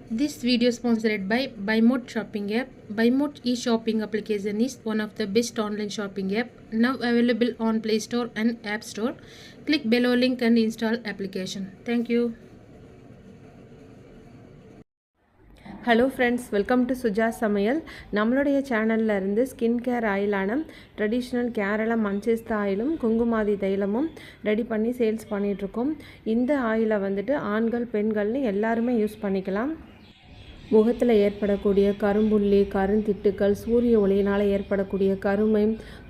This video is sponsored by BuyMode shopping app. BuyMode e-shopping application is one of the best online shopping app now available on Play Store and App Store. Click below link and install application. Thank you. Hello friends, welcome to Suja சமையல். நம்மளுடைய சேனலில் இருந்து skin care ஆயிலான traditional Kerala மஞ்சஸ்தா ஆயிலும் குங்குமாதி தைலமும் ready பண்ணி sales பண்ணிகிட்ருக்கோம். இந்த ஆயிலை வந்துட்டு ஆண்கள் பெண்கள்னு எல்லாருமே யூஸ் பண்ணிக்கலாம். முகத்தில் ஏற்படக்கூடிய கரும்புள்ளி, கருந்திட்டுக்கள், சூரிய ஒளியினால் ஏற்படக்கூடிய கருமை,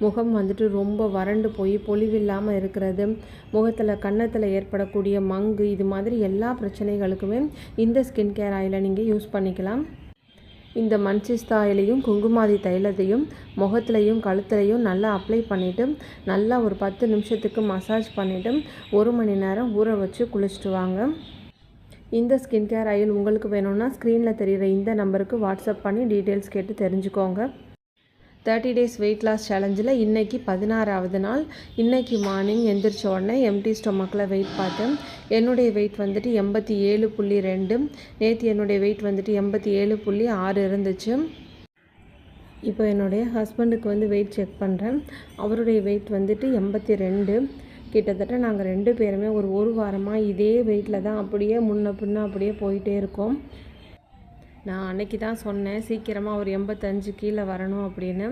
முகம் வந்துட்டு ரொம்ப வறண்டு போய் பொலிவில்லாமல் இருக்கிறது, முகத்தில் கன்னத்தில் ஏற்படக்கூடிய மங்கு, இது மாதிரி எல்லா பிரச்சனைகளுக்குமே இந்த ஸ்கின் கேர் ஆயிலை நீங்கள் யூஸ் பண்ணிக்கலாம். இந்த மஞ்சிஸ்தா ஆயிலையும் குங்குமாதி தைலத்தையும் முகத்துலையும் கழுத்துலையும் நல்லா அப்ளை பண்ணிவிட்டு நல்லா ஒரு 10 நிமிஷத்துக்கு மசாஜ் பண்ணிவிட்டு 1 மணி நேரம் ஊற வச்சு குளிச்சுட்டு வாங்க. இந்த ஸ்கின் கேர் ஆயில் உங்களுக்கு வேணும்னா ஸ்க்ரீனில் தெரிகிற இந்த நம்பருக்கு வாட்ஸ்அப் பண்ணி டீட்டெயில்ஸ் கேட்டு தெரிஞ்சுக்கோங்க. 30 days வெயிட் லாஸ் சேலஞ்சில் இன்றைக்கி 16வது நாள். இன்றைக்கி மார்னிங் எந்திரிச்ச உடனே எம்டி ஸ்டொமக்கில் வெயிட் பார்த்தேன். என்னுடைய வெயிட் வந்துட்டு 87.2. நேற்று என்னுடைய வெயிட் வந்துட்டு 87.6 இருந்துச்சு. இப்போ என்னுடைய ஹஸ்பண்டுக்கு வந்து வெயிட் செக் பண்ணுறேன். அவருடைய வெயிட் வந்துட்டு 82. கிட்டத்தட்ட நாங்கள் 2 பேருமே ஒரு வாரமாக இதே வெயிட்டில் தான் அப்படியே முன்ன பின்ன அப்படியே போயிட்டே இருக்கோம். நான் அன்றைக்கி தான் சொன்னேன் சீக்கிரமாக ஒரு 85 கீழே வரணும் அப்படின்னு.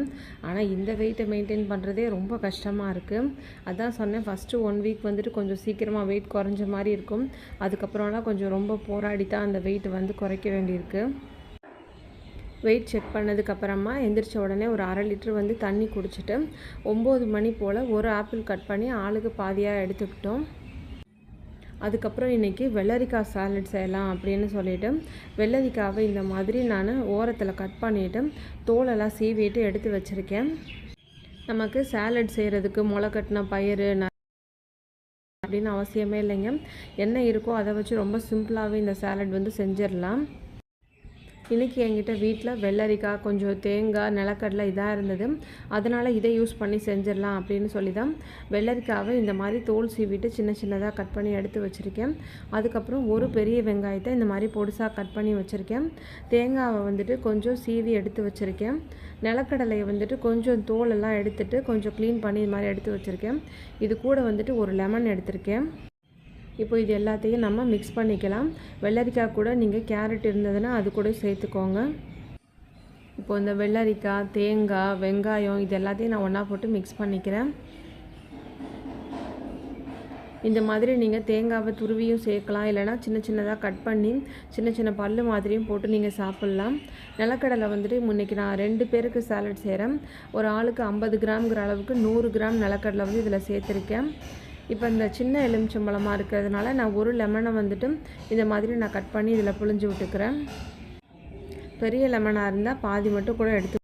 ஆனால் இந்த வெயிட்டை மெயின்டைன் பண்ணுறதே ரொம்ப கஷ்டமாக இருக்குது. அதான் சொன்னேன், ஃபஸ்ட்டு 1 வீக் வந்துட்டு கொஞ்சம் சீக்கிரமாக வெயிட் குறைஞ்ச மாதிரி இருக்கும். அதுக்கப்புறம்லாம் கொஞ்சம் ரொம்ப போராடி தான் அந்த வெயிட் வந்து குறைக்க வேண்டியிருக்கு. வெயிட் செக் பண்ணதுக்கப்புறமா எந்திரிச்ச உடனே ஒரு 1/2 லிட்டர் வந்து தண்ணி குடிச்சிட்டு 9 மணி போல் ஒரு ஆப்பிள் கட் பண்ணி ஆளுக்கு பாதியாக எடுத்துக்கிட்டோம். அதுக்கப்புறம் இன்றைக்கி வெள்ளரிக்காய் சாலட் செய்யலாம் அப்படின்னு சொல்லிவிட்டு வெள்ளரிக்காவை இந்த மாதிரி நான் ஓரத்தில் கட் பண்ணிவிட்டு தோலெல்லாம் சீவிட்டு எடுத்து வச்சுருக்கேன். நமக்கு சாலட் செய்கிறதுக்கு முளைக்கட்டின பயிறு அப்படின்னு அவசியமே இல்லைங்க. என்ன இருக்கோ அதை வச்சு ரொம்ப சிம்பிளாகவே இந்த சாலட் வந்து செஞ்சிடலாம். இன்றைக்கி என்கிட்ட வீட்டில் வெள்ளரிக்காய், கொஞ்சம் தேங்காய், நிலக்கடலை இதாக இருந்தது. அதனால் இதை யூஸ் பண்ணி செஞ்சிடலாம் அப்படின்னு சொல்லி தான் வெள்ளரிக்காவை இந்த மாதிரி தோல் சீவிட்டு சின்ன சின்னதாக கட் பண்ணி எடுத்து வச்சுருக்கேன். அதுக்கப்புறம் ஒரு பெரிய வெங்காயத்தை இந்த மாதிரி பொடிசாக கட் பண்ணி வச்சுருக்கேன். தேங்காவை வந்துட்டு கொஞ்சம் சீவி எடுத்து வச்சுருக்கேன். நிலக்கடலையை வந்துட்டு கொஞ்சம் தோலெல்லாம் எடுத்துகிட்டு கொஞ்சம் க்ளீன் பண்ணி இது மாதிரி எடுத்து வச்சுருக்கேன். இது கூட வந்துட்டு ஒரு லெமன் எடுத்திருக்கேன். இப்போ இது எல்லாத்தையும் நம்ம மிக்ஸ் பண்ணிக்கலாம். வெள்ளரிக்காய் கூட நீங்கள் கேரட் இருந்ததுன்னா அது கூட சேர்த்துக்கோங்க. இப்போ இந்த வெள்ளரிக்காய், தேங்காய், வெங்காயம் இது எல்லாத்தையும் நான் ஒன்றா போட்டு மிக்ஸ் பண்ணிக்கிறேன். இந்த மாதிரி நீங்கள் தேங்காவை துருவியும் சேர்க்கலாம், இல்லைனா சின்ன சின்னதாக கட் பண்ணி சின்ன சின்ன பல்லு மாதிரியும் போட்டு நீங்கள் சாப்பிட்லாம். நிலக்கடலை வந்துட்டு இன்றைக்கி நான் 2 பேருக்கு சாலட் செய்கிறேன். ஒரு ஆளுக்கு 50 கிராம்ங்கிற அளவுக்கு 100 கிராம் நிலக்கடலை வந்து இதில் சேர்த்துருக்கேன். இப்போ இந்த சின்ன எலுமிச்சம்பழமாக இருக்கிறதுனால நான் ஒரு லெமனை வந்துட்டு இந்த மாதிரி நான் கட் பண்ணி இதில் புழிஞ்சு விட்டுக்கிறேன். பெரிய லெமனாக இருந்தால் பாதி மட்டும் கூட எடுத்து